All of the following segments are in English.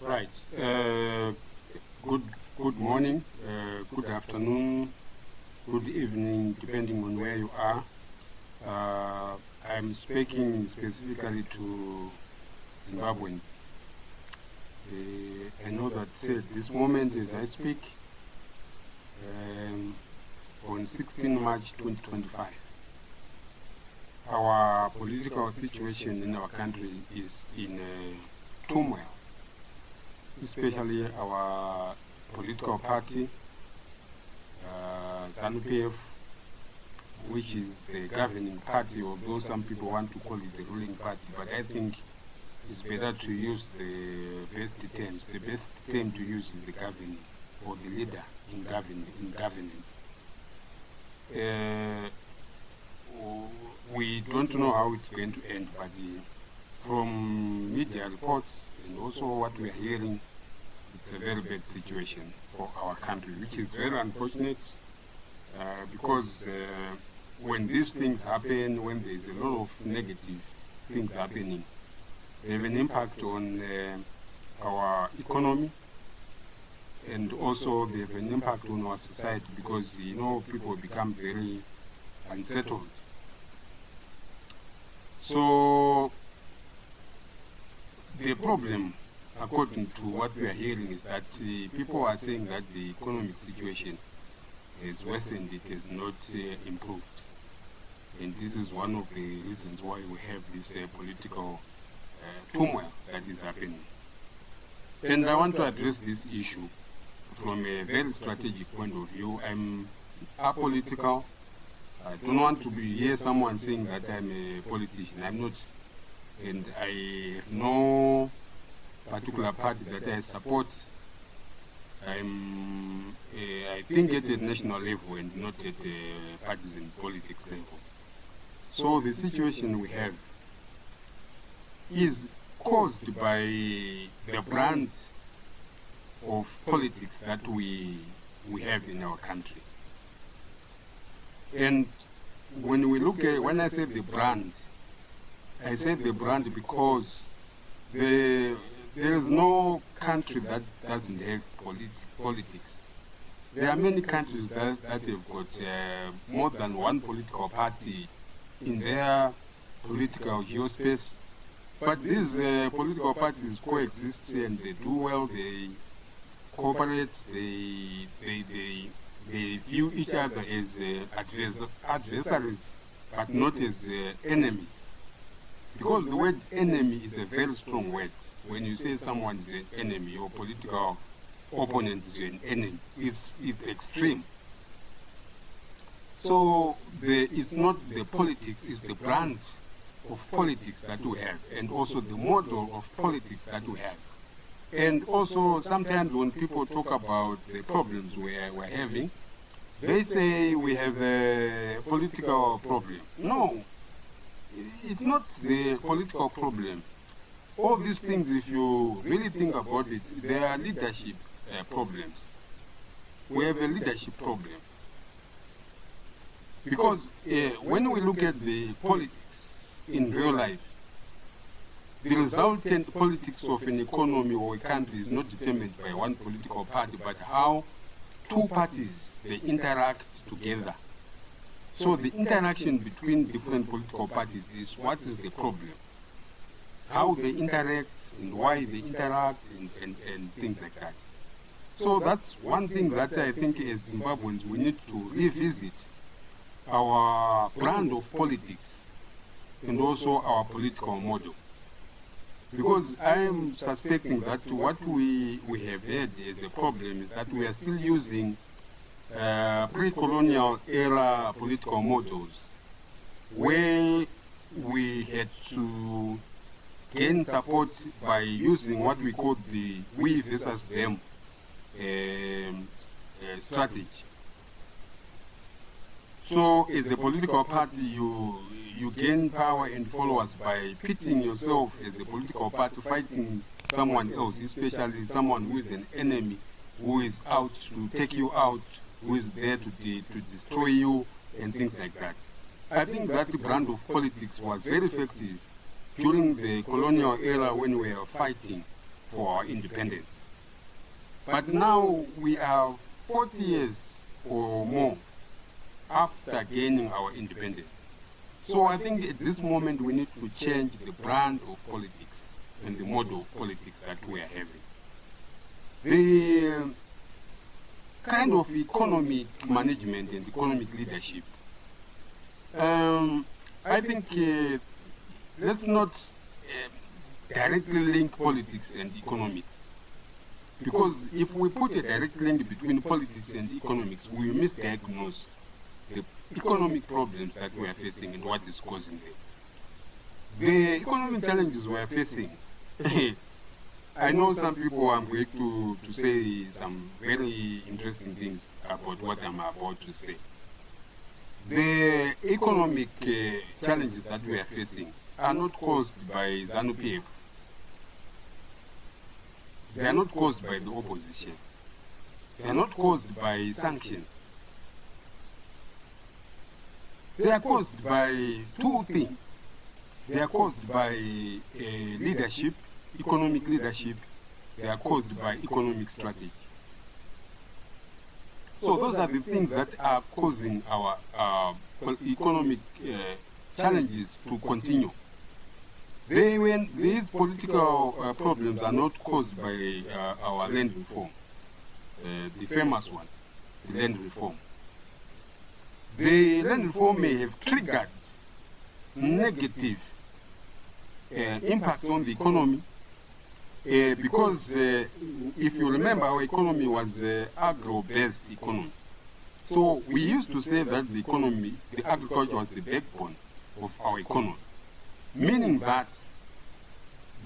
Right. Good morning, good afternoon, good evening, depending on where you are. I'm speaking specifically to Zimbabweans. I know that at this moment, as I speak, on 16 March 2025, our political situation in our country is in turmoil, especially our political party, Zanu PF, which is the governing party, although some people want to call it the ruling party, but I think it's better to use the best terms. The best term to use is the governing, or the leader in governance. We don't know how it's going to end, but from media reports and also what we are hearing, it's a very bad situation for our country, which is very unfortunate because when these things happen, when there's a lot of negative things happening, they have an impact on our economy, and also they have an impact on our society because, people become very unsettled. So the problem, according to what we are hearing, is that people are saying that the economic situation has worsened, it has not improved. And this is one of the reasons why we have this political turmoil that is happening. And I want to address this issue from a very strategic point of view. I'm apolitical. I don't want to hear someone saying that I'm a politician. I'm not. And I have no particular party that I support. I think at a national level and not at a partisan politics level. So the situation we have is caused by the brand of politics that we have in our country. And when I say the brand, I say the brand because there is no country that doesn't have politics. There are many countries that have got more than one political party in their political geospace. But these political parties coexist and they do well, they cooperate, they view each other as adversaries, but not as enemies. Because the word enemy is a very strong word. When you say someone is an enemy, your political opponent is an enemy, it's extreme. So it's not the politics, it's the brand of politics that we have, and also the model of politics that we have. And also sometimes when people talk about the problems we're having, they say we have a political problem. No, it's not the political problem. All these things, if you really think about it, they are leadership problems. We have a leadership problem. Because when we look at the politics in real life, the resultant politics of an economy or a country is not determined by one political party, but how two parties, they interact together. So the interaction between different political parties is what is the problem. How they interact and why they interact and things like that. So that's one thing that I think as Zimbabweans we need to revisit our brand of politics and also our political model. Because I am suspecting that what we have had as a problem is that we are still using pre-colonial era political models where we had to gain support by using what we call the we versus them strategy. So as a political party, you gain power and followers by pitting yourself as a political party, fighting someone else, especially someone who is an enemy, who is out to take you out, who is there to destroy you and things like that. I think that brand of politics was very effective during the colonial era when we were fighting for our independence. But now we are 40 years or more after gaining our independence. So I think at this moment we need to change the brand of politics and the model of politics that we are having. The kind of economic management and economic leadership, I think let's not directly link politics and economics. Because if we put a direct link between politics and economics, we misdiagnose the economic problems that we are facing and what is causing them. The economic challenges we are facing, I know some people are going to say some very interesting things about what I'm about to say. The economic challenges that we are facing are not caused by Zanu PF. They are not caused by the opposition. They are not caused by sanctions. They are caused by two things. They are caused by leadership, economic leadership. They are caused by economic strategy. So those are the things that are causing our economic challenges to continue. These political problems are not caused by our land reform, the famous one, the land reform. The land reform may have triggered negative impact on the economy because if you remember, our economy was agro-based economy. So we used to say that the economy, the agriculture was the backbone of our economy, meaning that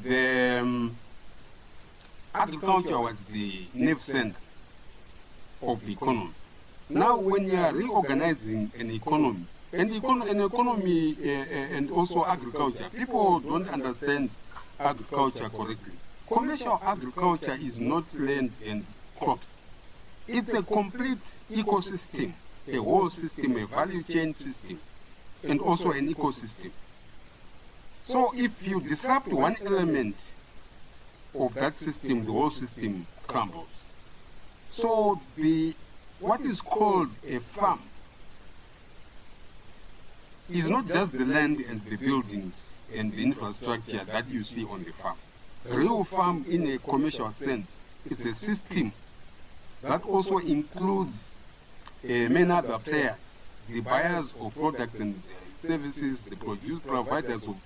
the agriculture was the nerve center of the economy. Now when you are reorganizing an economy, and also agriculture, people don't understand agriculture correctly. Commercial agriculture is not land and crops. It's a complete ecosystem, a whole system, a value chain system, and also an ecosystem. So if you disrupt one element of that system, the whole system crumbles. So what is called a farm is not just the land and the buildings and the infrastructure that you see on the farm. A real farm in a commercial sense is a system that also includes many other players, the buyers of products and services, the providers of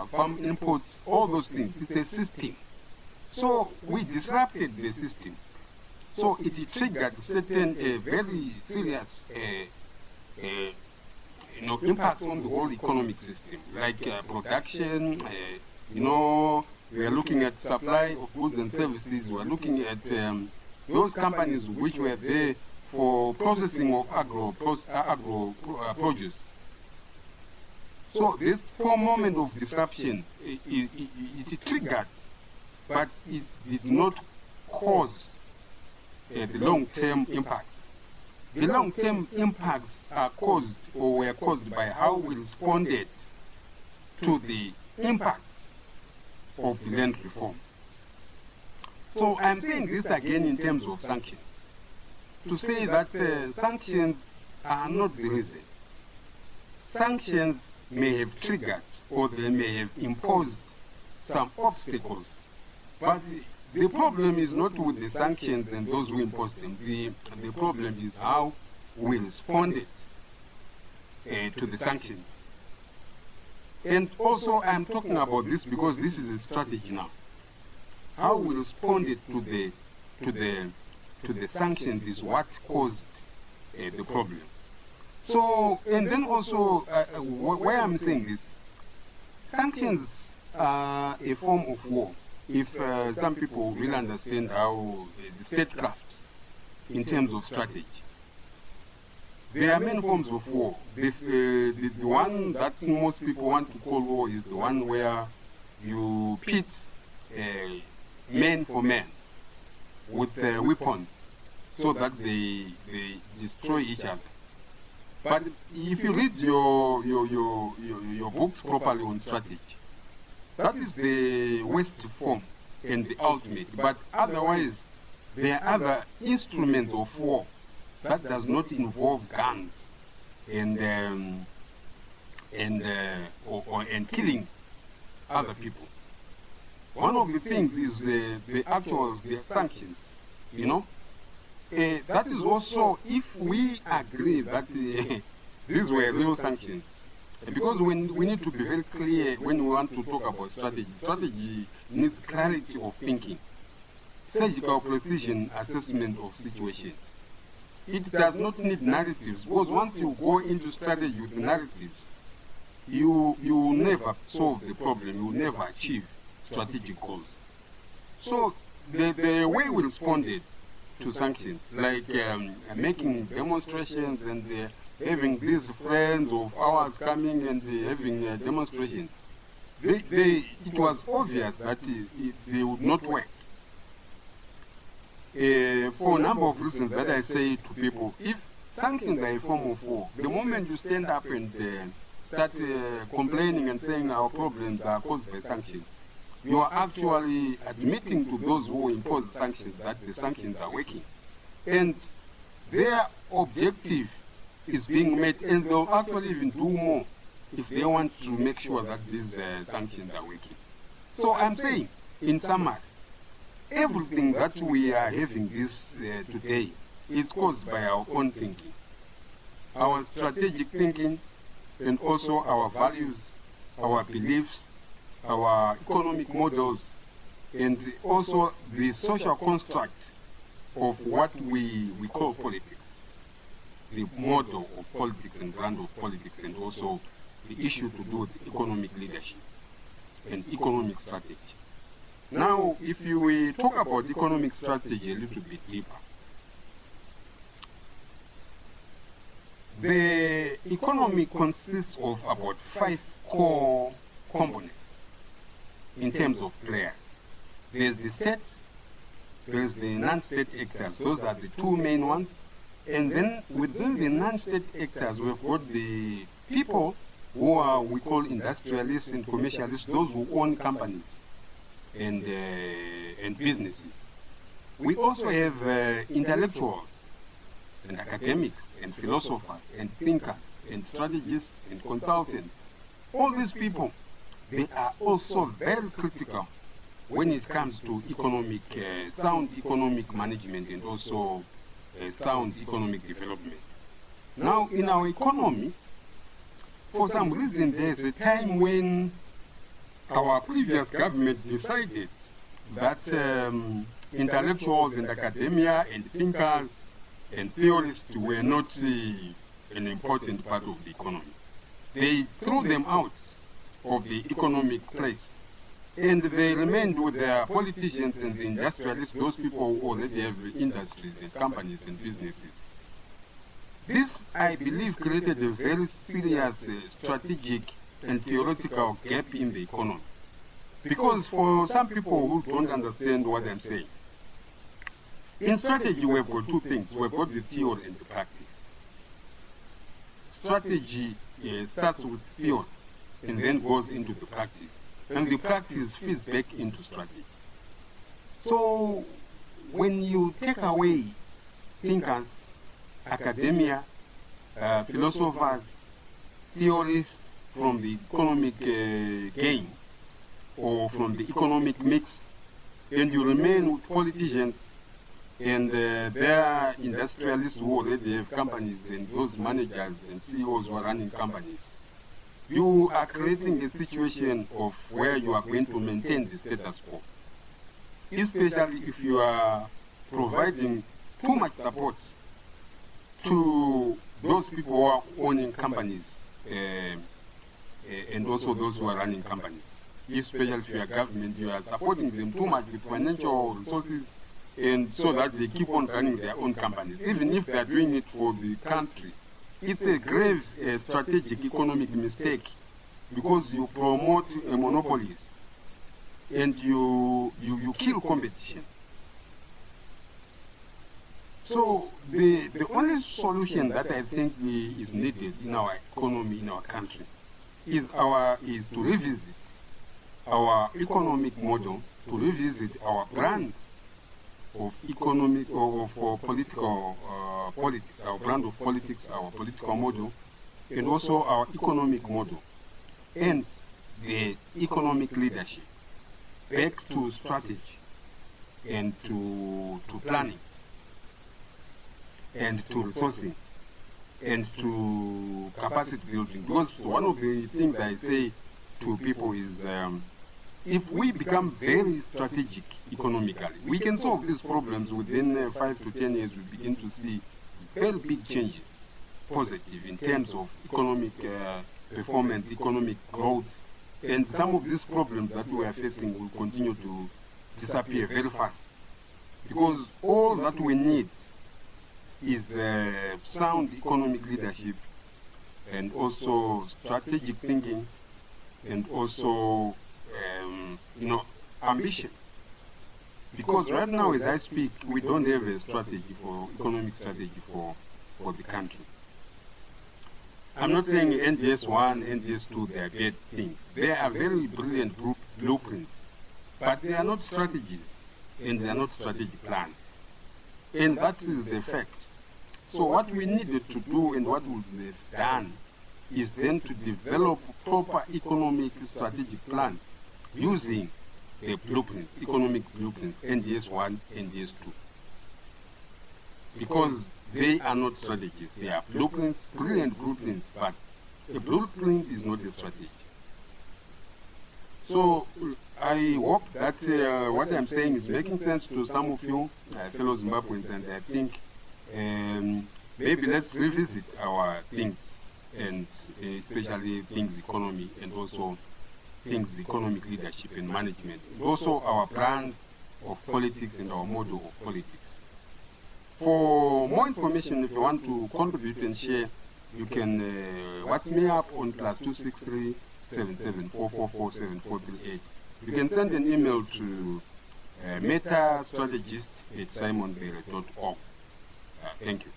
farm inputs, all those things. It's a system. So we disrupted the system. So it triggered certain very serious impact on the whole economic system, like production. We are looking at supply of goods and services. We are looking at those companies which were there for processing of agro produce. So this for moment of disruption, it triggered, but it did not cause the long-term impacts. The long-term impacts are caused or were caused by how we responded to the impacts of the land reform. So I'm saying this again in terms of sanctions, to say that sanctions are not the reason. Sanctions may have triggered or they may have imposed some obstacles, but the problem is not with the sanctions and those who imposed them. The problem is how we responded to the sanctions. And also I'm talking about this because this is a strategy now. How we responded to the sanctions is what caused the problem. So, and then also, why I'm saying this, sanctions are a form of war. If some people really understand how the statecraft in terms of strategy, there are many forms of war. The one that most people want to call war is the one where you pit man for man with weapons so that they destroy each other. But if you read your books properly on strategy, that is the West form and the ultimate. But otherwise, there are other instruments of war that does not involve guns and killing other people. One of the things is the sanctions, you know. That is also, if we agree that these were real sanctions, because we need to be very clear when we want to talk about strategy. Strategy needs clarity of thinking, surgical precision assessment of situation. It does not need narratives, because once you go into strategy with narratives, you will never solve the problem, you will never achieve strategic goals. So the way we responded to sanctions, like making demonstrations and having these friends of ours coming and having demonstrations, it was obvious that they would not work. For a number of reasons that I say to people, if sanctions are a form of war, the moment you stand up and start complaining and saying our problems are caused by sanctions, you are actually admitting to those who impose sanctions that the sanctions are working. And their objective is being met, and they'll actually even do more if they want to make sure that these sanctions are working. So I'm saying, in summary, everything that we are having this today is caused by our own thinking, our strategic thinking, and also our values, our beliefs, our economic models, and also the social construct of what we call politics, the model of politics and brand of politics, and also the issue to do with economic leadership and economic strategy. Now, if we talk about economic strategy a little bit deeper, the economy consists of about 5 core components in terms of players. There's the state, there's the non-state actors. Those are the 2 main ones. And then within the non-state actors, we've got the people who are, we call industrialists and commercialists, those who own companies and businesses. We also have intellectuals and academics and philosophers and thinkers and strategists and consultants. All these people, they are also very critical when it comes to economic, sound economic management and also sound economic development. Now, in our economy, for some reason, there's a time when our previous government decided that intellectuals and academia and thinkers and theorists were not an important part of the economy. They threw them out of the economic place, and they remained with their politicians and the industrialists, those people who already have industries and companies and businesses. This, I believe, created a very serious strategic and theoretical gap in the economy. Because for some people who don't understand what I'm saying, in strategy we've got 2 things. We've got the theory and the practice. Strategy starts with theory and then goes into the practice. And the practice feeds back into strategy. So when you take away thinkers, academia, philosophers, theorists from the economic game or from the economic mix, and you remain with politicians and their industrialists who already have companies and those managers and CEOs who are running companies, you are creating a situation of where you are going to maintain the status quo, especially if you are providing too much support to those people who are owning companies and also those who are running companies. Especially if you are government, you are supporting them too much with financial resources, and so that they keep on running their own companies, even if they are doing it for the country. It's a grave strategic economic mistake, because you promote monopolies and you kill competition. So the only solution that I think is needed in our economy, in our country, is to revisit our economic model to revisit our brand of economic or of political politics, our brand of politics, our political model, and also our economic model, and the economic leadership back to strategy and to planning and to resourcing and to capacity building. Because one of the things I say to people is if we become very strategic economically, we can solve these problems within 5 to 10 years. We begin to see very big changes, positive in terms of economic performance, economic growth, and some of these problems that we are facing will continue to disappear very fast. Because all that we need is sound economic leadership and also strategic thinking and also ambition. Because right now, as I speak, we don't have a strategy for economic strategy for the country. I'm not saying NDS 1, NDS 2, they are bad things. They are very brilliant blueprints, but they are not strategies and they are not strategic plans. And that is the fact. So what we needed to do and what we have done is then to develop proper economic strategic plans using the blueprints, economic blueprints, NDS 1, NDS 2. Because they are not strategies, they are blueprints, brilliant blueprints, but a blueprint is not a strategy. So I hope that what I'm saying is making sense to some of you, fellow Zimbabweans, and I think maybe let's revisit our things, and especially things economy and also things economic leadership and management, and also our brand of politics and our model of politics. For more information, if you want to contribute and share, you can WhatsApp me up on +263 77444748. You can send an email to metastrategist@simonbere.org. Thank you.